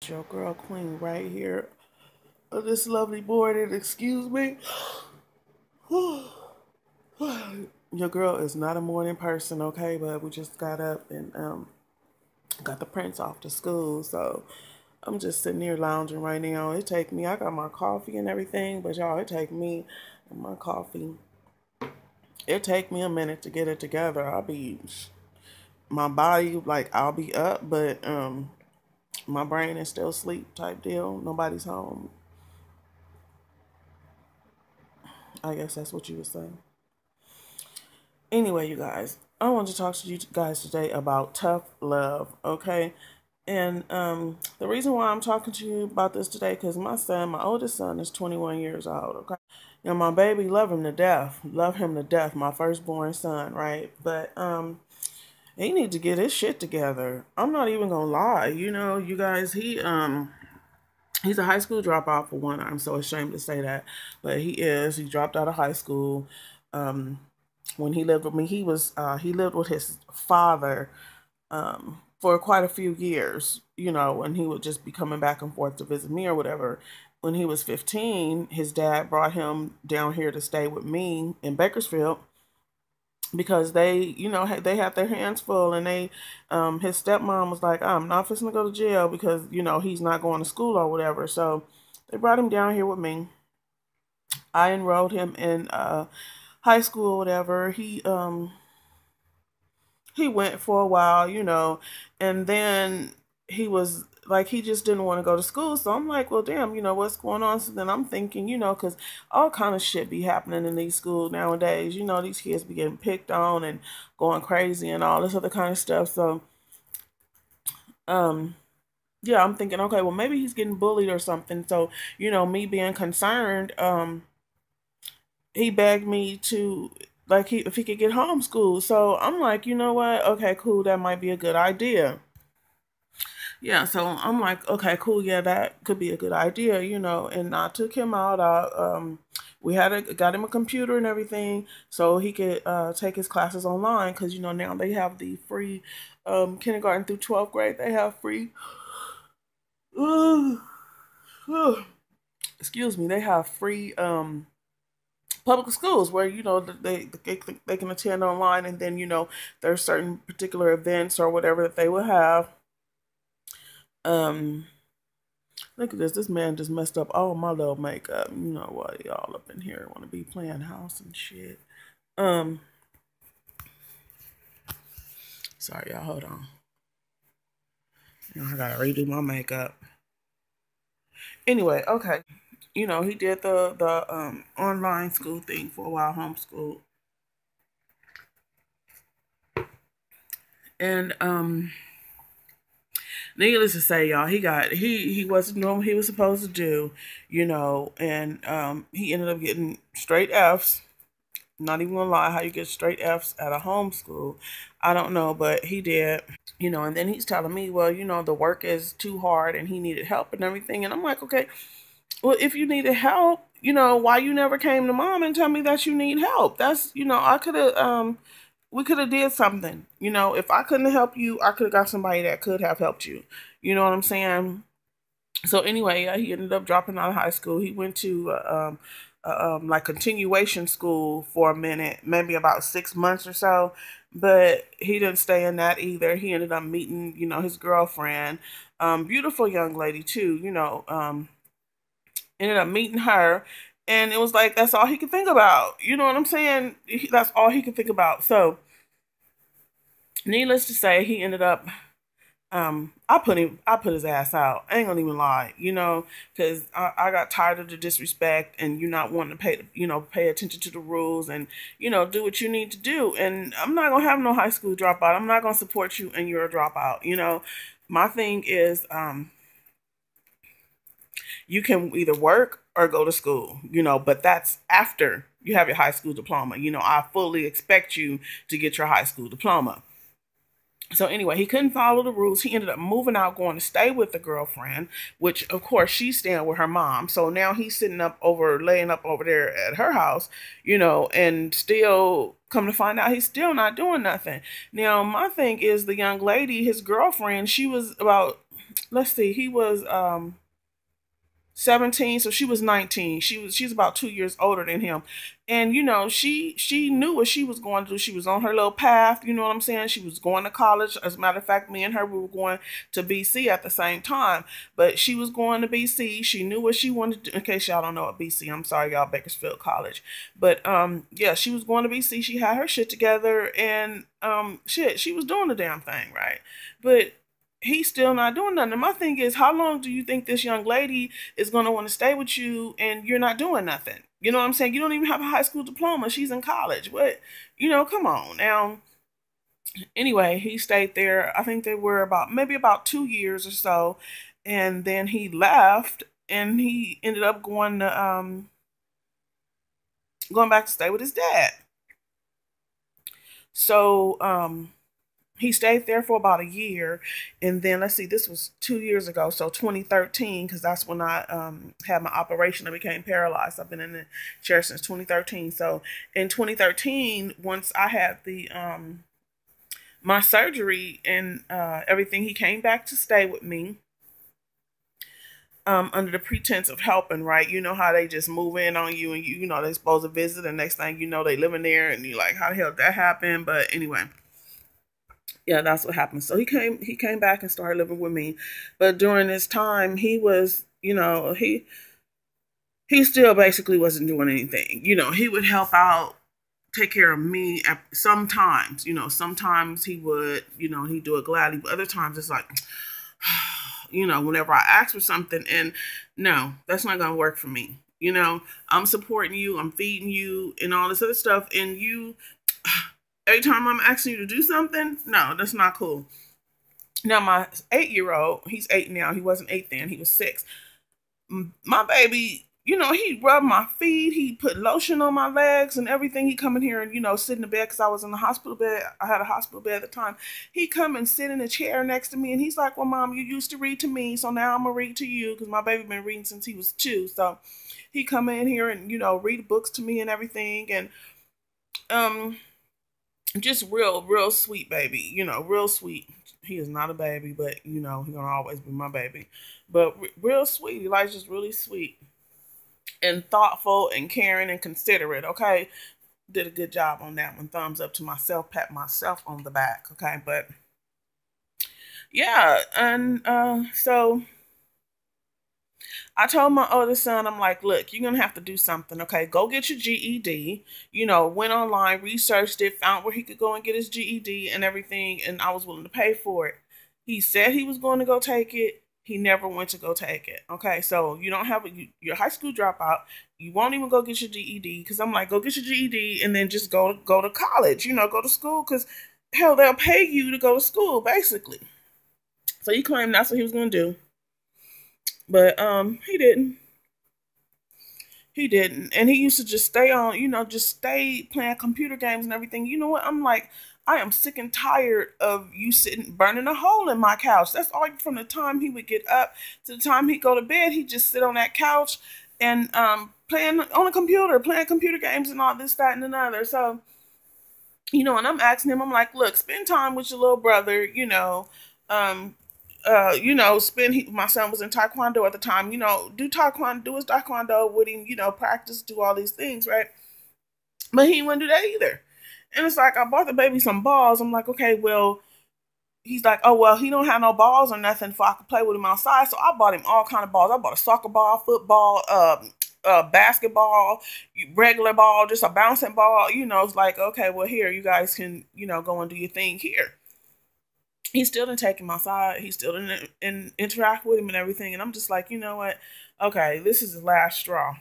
Your girl Queen right here on this lovely morning. Excuse me. Your girl is not a morning person, okay? But we just got up and got the prince off to school, so I'm just sitting here lounging right now. I got my coffee and everything, but y'all, it take me and my coffee. It take me a minute to get it together. My body, like, I'll be up, but my brain is still asleep type deal. Nobody's home. I guess that's what you were saying. Anyway, you guys, I want to talk to you guys today about tough love, okay? And the reason why I'm talking to you about this today, because my oldest son, is 21 years old, okay? And my baby, love him to death, my firstborn son, right? But he need to get his shit together. I'm not even gonna lie, you guys, he's a high school dropout for one. I'm so ashamed to say that, but he is. He dropped out of high school. Um, when he lived with me, he lived with his father for quite a few years. When he would just be coming back and forth to visit me or whatever. When he was 15, his dad brought him down here to stay with me in Bakersfield because they had their hands full, and his stepmom was like, I'm not fixing to go to jail because he's not going to school or whatever. So they brought him down here with me. I enrolled him in high school or whatever. He went for a while, and then he just didn't want to go to school. So I'm like, well, damn, what's going on? So then I'm thinking, because all kind of shit be happening in these schools nowadays. These kids be getting picked on and going crazy and all this other kind of stuff. So, um, yeah, I'm thinking, okay, well, maybe he's getting bullied or something. So, me being concerned, he begged me to if he could get homeschooled. So I'm like, you know what? Okay, cool. That might be a good idea. Yeah, so I'm like, okay, cool. Yeah, that could be a good idea, And I took him out. We got him a computer and everything, so he could take his classes online. Because now they have the free kindergarten through 12th grade. They have free. Excuse me. They have free public schools where they can attend online, and then there's certain particular events or whatever that they will have. Um, Look at this. This man just messed up all my little makeup. You know what? Y'all up in here want to be playing house and shit. Um, Sorry, y'all. Hold on. I gotta redo my makeup. Anyway, okay. He did the online school thing for a while, homeschool, and needless to say, y'all, he wasn't doing what he was supposed to do, and he ended up getting straight F's. Not even gonna lie, how you get straight F's at a homeschool, I don't know, but he did. And then he's telling me, well, the work is too hard and he needed help and everything. And I'm like, okay, well, if you needed help, why you never came to mom and tell me that you need help? That's, I could have, we could have did something. If I couldn't help you, I could have got somebody that could have helped you. You know what I'm saying? So anyway, yeah, he ended up dropping out of high school. He went to like continuation school for a minute, maybe about 6 months or so. But he didn't stay in that either. He ended up meeting, his girlfriend, beautiful young lady too. Ended up meeting her, and it was like that's all he could think about. You know what I'm saying? That's all he could think about. So, needless to say, he ended up I put his ass out. I ain't gonna even lie, because I got tired of the disrespect and you not wanting to pay attention to the rules and, do what you need to do. And I'm not gonna have no high school dropout. I'm not gonna support you and you're a dropout. My thing is, you can either work or go to school, but that's after you have your high school diploma. I fully expect you to get your high school diploma. So anyway, he couldn't follow the rules. He ended up moving out, going to stay with the girlfriend, which of course she's staying with her mom. So now he's laying up over there at her house, and still come to find out he's still not doing nothing. Now, my thing is the young lady, his girlfriend, she was about let's see, he was 17, so she was 19. She's about 2 years older than him. And she knew what she was going to do. She was on her little path, you know what I'm saying? She was going to college. As a matter of fact, me and her, we were going to BC at the same time. But she was going to BC. She knew what she wanted to do. In case y'all don't know what BC, I'm sorry, y'all, Bakersfield College. But yeah, she was going to BC. She had her shit together, and she was doing the damn thing, right? But he's still not doing nothing. And my thing is, how long do you think this young lady is going to want to stay with you and you're not doing nothing? You know what I'm saying? You don't even have a high school diploma. She's in college. What? Come on. Now, anyway, he stayed there. I think they were maybe about 2 years or so. And then he left and he ended up going back to stay with his dad. So, he stayed there for about a year, and then let's see, this was 2 years ago, so 2013, because that's when I had my operation. I became paralyzed. I've been in the chair since 2013. So in 2013, once I had the my surgery and everything, he came back to stay with me. Under the pretense of helping, right? You know how they just move in on you, and they're supposed to visit, and next thing you know, they living there, and you're like, how the hell did that happen? But anyway, yeah, that's what happened. So he came back and started living with me. But during this time, he was, he still basically wasn't doing anything. He would help out, take care of me sometimes. Sometimes he would, he'd do it gladly, but other times it's like, whenever I ask for something, and no, that's not gonna work for me. I'm supporting you, I'm feeding you, and all this other stuff, and you every time I'm asking you to do something, no, that's not cool. Now, my 8-year-old, he's 8 now. He wasn't 8 then, he was 6. My baby, he rubbed my feet. He put lotion on my legs and everything. He come in here and, sit in the bed because I was in the hospital bed. I had a hospital bed at the time. He come and sit in a chair next to me, and he's like, well, Mom, you used to read to me, so now I'm going to read to you, because my baby been reading since he was 2. So he come in here and, read books to me and everything. And just real sweet baby, real sweet. He is not a baby, but he gonna always be my baby. But real sweet. Elijah's really sweet and thoughtful and caring and considerate. Okay, did a good job on that one. Thumbs up to myself. Pat myself on the back. Okay, but yeah, and so I told my oldest son, I'm like, look, you're going to have to do something, okay? Go get your GED. Went online, researched it, found where he could go and get his GED and everything, and I was willing to pay for it. He said he was going to go take it. He never went to go take it, okay? So you don't have your high school dropout. You won't even go get your GED, because I'm like, go get your GED and then just go to college, go to school, because, hell, they'll pay you to go to school, basically. So he claimed that's what he was going to do. But he didn't. He didn't. And he used to just stay on, just stay playing computer games and everything. You know what? I'm like, I am sick and tired of you sitting, burning a hole in my couch. That's all from the time he would get up to the time he'd go to bed. He'd just sit on that couch and playing on a computer, playing computer games and all this, that, and another. So, and I'm asking him, I'm like, look, spend time with your little brother, um, my son was in Taekwondo at the time, do Taekwondo, do his Taekwondo with him, practice, do all these things, right? But he wouldn't do that either. And it's like, I bought the baby some balls. I'm like, okay, well, he's like, oh, well, he don't have no balls or nothing for I could play with him outside. So I bought him all kind of balls. I bought a soccer ball, football, basketball, regular ball, just a bouncing ball. It's like, okay, well, here, you guys can, go and do your thing here. He still didn't take him outside. He still didn't interact with him and everything. And I'm just like, you know what? Okay, this is the last straw.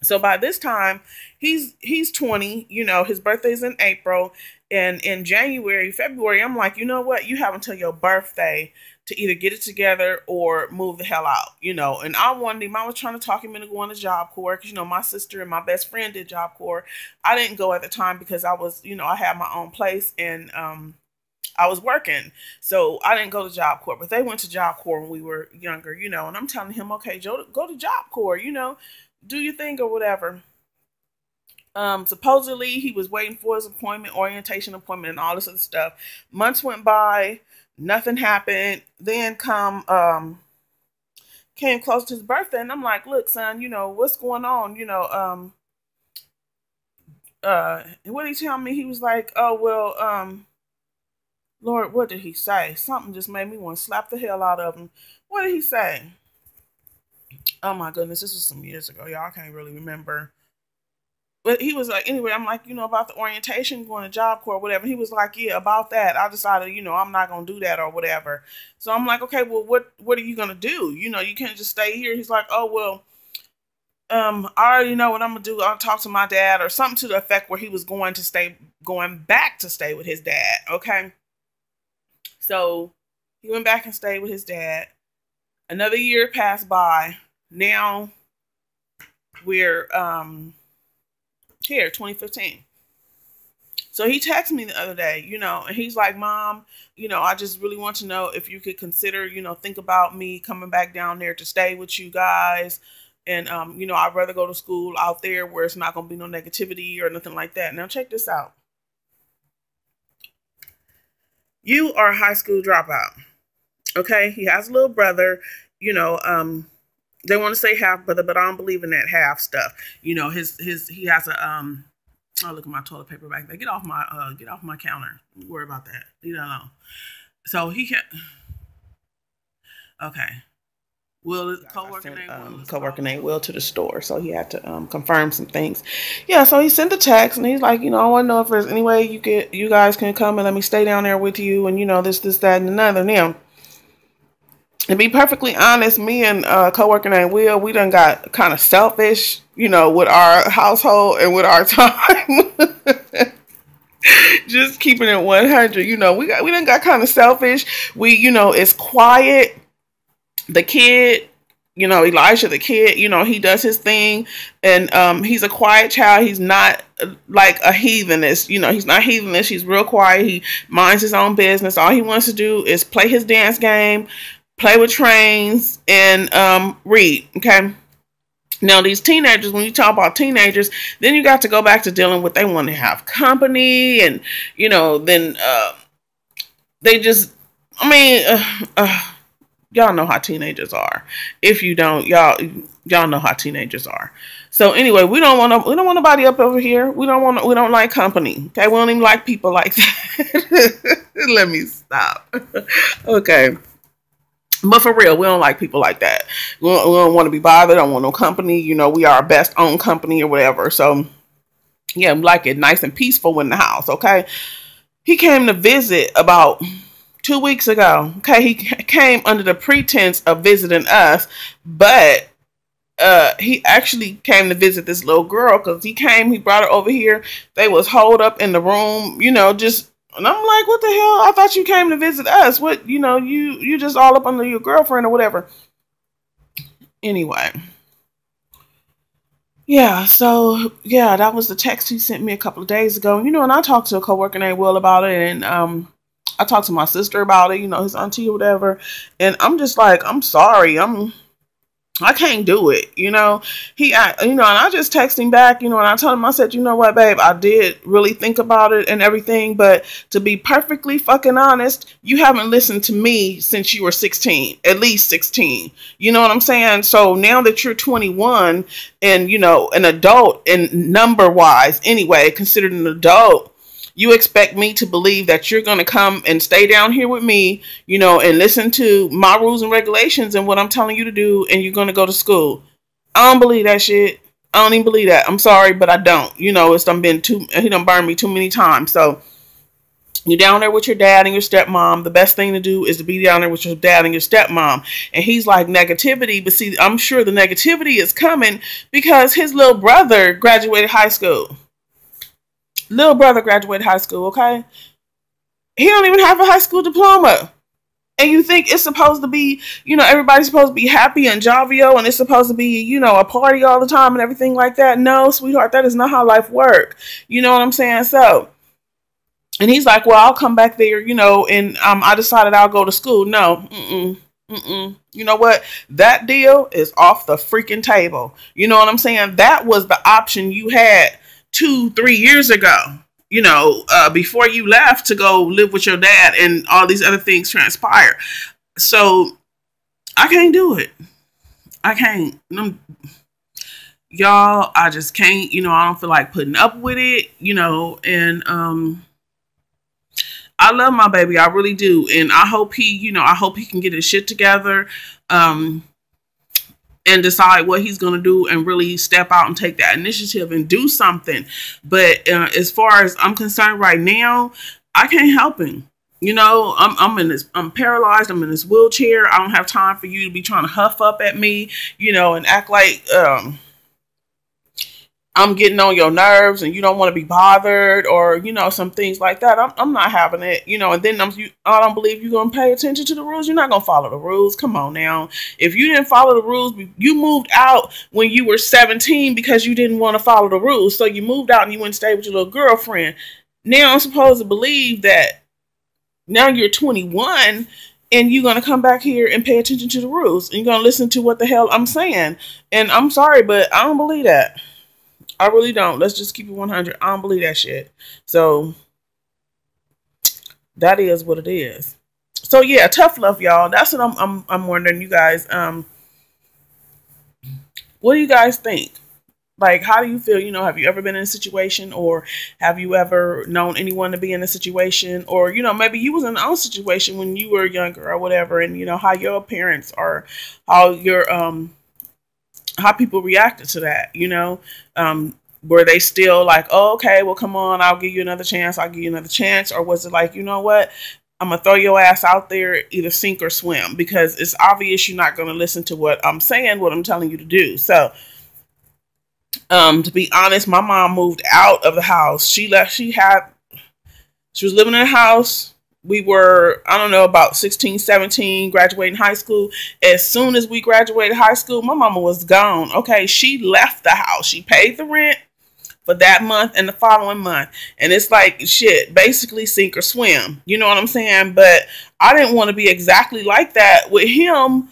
So by this time, he's 20. His birthday's in April, and in January, February, I'm like, you know what? You have until your birthday to either get it together or move the hell out. And I wanted him. I was trying to talk him into going to Job Corps, because my sister and my best friend did Job Corps. I didn't go at the time because I was, I had my own place, and I was working, so I didn't go to Job Corps, but they went to Job Corps when we were younger, and I'm telling him, okay, Joe, go to Job Corps, do your thing or whatever. Supposedly he was waiting for his appointment, orientation appointment, and all this other stuff. Months went by. Nothing happened. Then came close to his birthday, and I'm like, look, son, what's going on? What did he tell me? He was like, oh well, Lord, what did he say? Something just made me want to slap the hell out of him. What did he say? Oh my goodness, this was some years ago. Y'all can't really remember. But he was like, anyway, I'm like, about the orientation, going to Job Corps, whatever. He was like, yeah, about that. I decided, I'm not going to do that or whatever. So I'm like, okay, well, what are you going to do? You can't just stay here. He's like, oh, well, I already know what I'm going to do. I'll talk to my dad, or something to the effect where he was going back to stay with his dad. Okay. So he went back and stayed with his dad. Another year passed by. Now we're, here, 2015. So he texted me the other day, and he's like, Mom, I just really want to know if you could consider, think about me coming back down there to stay with you guys. And, I'd rather go to school out there where it's not going to be no negativity or nothing like that. Now, check this out. You are a high school dropout. Okay. He has a little brother, they want to say half brother, but I don't believe in that half stuff. He has a, oh, look at my toilet paper back there. Get off my counter. Don't worry about that. You don't know. So he can. Okay. Will, coworker named Will to the store, so he had to confirm some things. Yeah, so he sent a text, and he's like, I want to know if there's any way you guys can come and let me stay down there with you, and this, that, and another. Now, to be perfectly honest, me and a coworker named Will, we done got kind of selfish, with our household and with our time. Just keeping it 100, we done got kind of selfish. We, it's quiet. The kid, Elijah, the kid, he does his thing, and he's a quiet child. He's not like a heathenist, he's not heathenish. He's real quiet. He minds his own business. All he wants to do is play his dance game, play with trains, and read. Okay. Now, these teenagers, when you talk about teenagers, then you got to go back to dealing with, they want to have company, and, then they just, y'all know how teenagers are. If you don't, y'all know how teenagers are. So anyway, we don't want nobody up over here. We don't like company. Okay, we don't even like people like that. Let me stop. Okay. But for real, we don't like people like that. We don't want to be bothered. Don't want no company. We are our best own company or whatever. So, yeah, we like it nice and peaceful in the house, okay? He came to visit about 2 weeks ago, okay? He came under the pretense of visiting us, but he actually came to visit this little girl, because he brought her over here. They was holed up in the room, and I'm like, what the hell? I thought you came to visit us. What, you just all up under your girlfriend or whatever. Anyway. Yeah, so, yeah, that was the text he sent me a couple of days ago. And I talked to a coworker named Will about it, and I talked to my sister about it, his auntie or whatever. And I'm just like, I'm sorry. I can't do it, and I just texted him back, and I told him, I said, you know what, babe, I did really think about it and everything, but to be perfectly fucking honest, you haven't listened to me since you were 16, at least 16, you know what I'm saying? So now that you're 21 and, an adult, and number wise, anyway, considered an adult, you expect me to believe that you're going to come and stay down here with me, and listen to my rules and regulations and what I'm telling you to do, and you're going to go to school. I don't believe that shit. I don't even believe that. I'm sorry, but I don't. He done burned me too many times. So you're down there with your dad and your stepmom. The best thing to do is to be down there with your dad and your stepmom. And he's like, negativity. But see, I'm sure the negativity is coming because his little brother graduated high school. Little brother graduated high school, okay? He don't even have a high school diploma. And you think it's supposed to be, everybody's supposed to be happy and jovial, and it's supposed to be, a party all the time and everything like that. No, sweetheart, that is not how life works. You know what I'm saying? So, and he's like, well, I'll come back there, and I decided I'll go to school. No, You know what? That deal is off the freaking table. You know what I'm saying? That was the option you had 2-3 years ago. before you left to go live with your dad and all these other things transpire. So I can't do it. I can't. Y'all, I just can't, I don't feel like putting up with it, and I love my baby. I really do. And I hope he can get his shit together. Um, and decide what he's going to do and really step out and take that initiative and do something. But as far as I'm concerned right now, I can't help him. I'm paralyzed. I'm in this wheelchair. I don't have time for you to be trying to huff up at me, and act like I'm getting on your nerves and you don't want to be bothered, or, some things like that. I'm not having it, and then I don't believe you're going to pay attention to the rules. You're not going to follow the rules. Come on now. If you didn't follow the rules, you moved out when you were 17 because you didn't want to follow the rules. So you moved out and you went and stayed with your little girlfriend. Now I'm supposed to believe that now you're 21 and you're going to come back here and pay attention to the rules. And you're going to listen to what the hell I'm saying. And I'm sorry, but I don't believe that. I really don't. Let's just keep it 100. I don't believe that shit. So that is what it is. So yeah, tough love, y'all. That's what I'm wondering, you guys. What do you guys think? Like, how do you feel? Have you ever been in a situation, or have you ever known anyone to be in a situation, or maybe you was in your own situation when you were younger or whatever, and how your parents or how your how people reacted to that, were they still like, oh, okay, well, come on, I'll give you another chance, or was it like, you know what, I'm gonna throw your ass out there, either sink or swim, because it's obvious you're not gonna listen to what I'm saying, what I'm telling you to do. So to be honest, my mom moved out of the house. She was living in a house. We were, I don't know, about 16, 17, graduating high school. As soon as we graduated high school, my mama was gone. Okay, she left the house. She paid the rent for that month and the following month. And it's like, shit, basically sink or swim. You know what I'm saying? But I didn't want to be exactly like that with him.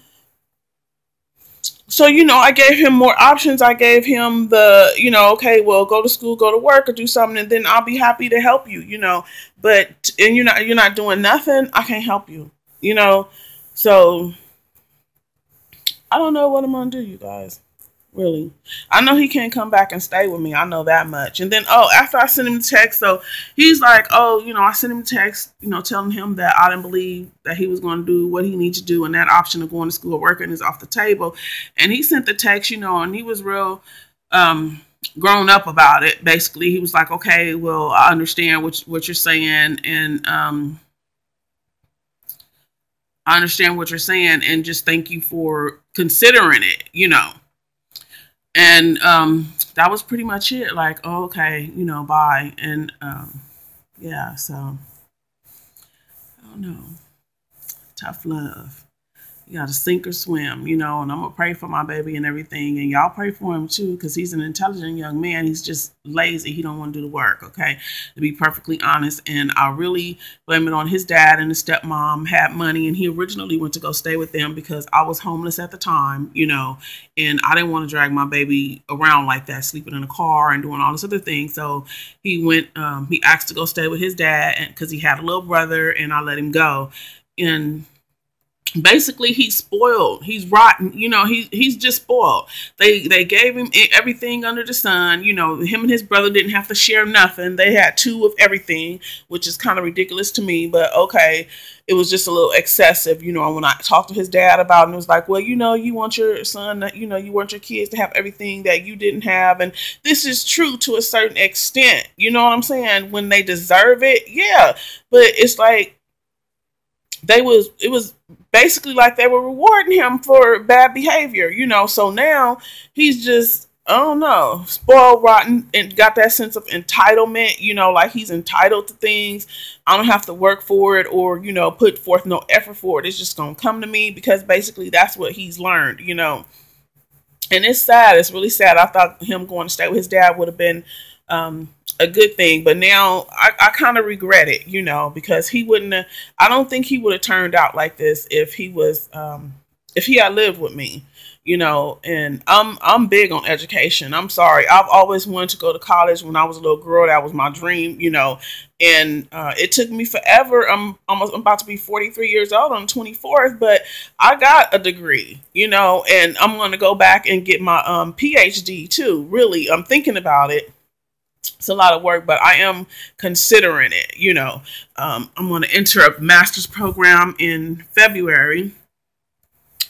So, I gave him more options. I gave him the, okay, well, go to school, go to work, or do something, and then I'll be happy to help you, But and you're not doing nothing, I can't help you, So I don't know what I'm gonna do, you guys. Really. I know he can't come back and stay with me. I know that much. And then, after I sent him the text, so he's like, I sent him a text, telling him that I didn't believe that he was going to do what he needs to do, and that option of going to school or working is off the table. And he sent the text, and he was real grown up about it. Basically, he was like, okay, well, I understand what you're saying, and I understand what you're saying, and just thank you for considering it, And that was pretty much it. Like, oh, okay, bye. And yeah, so I don't know. Tough love. You got to sink or swim, and I'm going to pray for my baby and everything. And y'all pray for him too, because he's an intelligent young man. He's just lazy. He don't want to do the work, okay? To be perfectly honest. And I really blame it on his dad and his stepmom had money. And he originally went to go stay with them because I was homeless at the time, and I didn't want to drag my baby around like that, sleeping in a car and doing all this other thing. So he went, he asked to go stay with his dad because he had a little brother, and I let him go. And basically he's spoiled, he's rotten, he's just spoiled. They gave him everything under the sun. Him and his brother didn't have to share nothing. They had two of everything, which is kind of ridiculous to me, but okay, it was just a little excessive. When I talked to his dad about it, it was like, well, you want your son, you want your kids to have everything that you didn't have. And this is true to a certain extent, you know what I'm saying, when they deserve it. Yeah, but it's like it was basically like they were rewarding him for bad behavior, so now he's just, I don't know, spoiled rotten, and got that sense of entitlement, like he's entitled to things. I don't have to work for it or, put forth no effort for it. It's just gonna come to me, because basically that's what he's learned, and it's sad. It's really sad. I thought him going to stay with his dad would have been a good thing, but now I kind of regret it, because he wouldn't have, I don't think he would have turned out like this if he was if he had lived with me, you know. And I'm big on education. I'm sorry, I've always wanted to go to college. When I was a little girl, that was my dream, you know. And it took me forever. I'm about to be 43 years old on the 24th, but I got a degree, you know. And I'm going to go back and get my PhD too. Really, I'm thinking about it. It's a lot of work, but I am considering it, you know. I'm going to enter a master's program in February,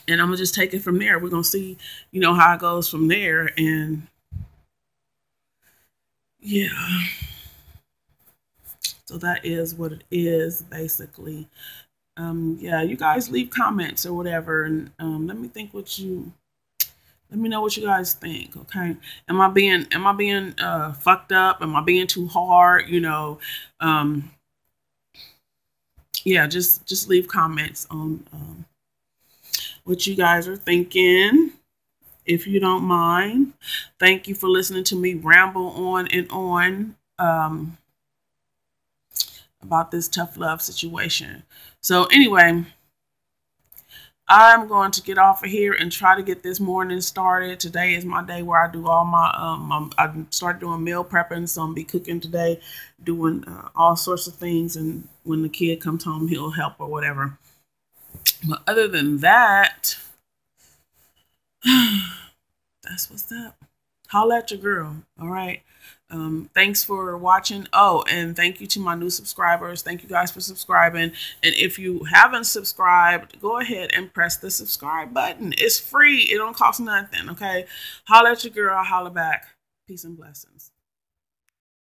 and I'm gonna just take it from there. We're gonna see, you know, how it goes from there. And yeah, so that is what it is basically. Yeah, you guys leave comments or whatever, and let me know what you guys think. Okay, am I being fucked up? Am I being too hard? You know, um, yeah, just leave comments on what you guys are thinking, if you don't mind. Thank you for listening to me ramble on and on about this tough love situation. So, anyway, I'm going to get off of here and try to get this morning started. Today is my day where I do all my, I started doing meal prepping, so I'm be cooking today, doing all sorts of things. And when the kid comes home, he'll help or whatever. But other than that, that's what's up. Holla at your girl. All right. Thanks for watching. Oh, and thank you to my new subscribers. Thank you guys for subscribing. And if you haven't subscribed, go ahead and press the subscribe button. It's free. It don't cost nothing. Okay. Holla at your girl. Holla back. Peace and blessings.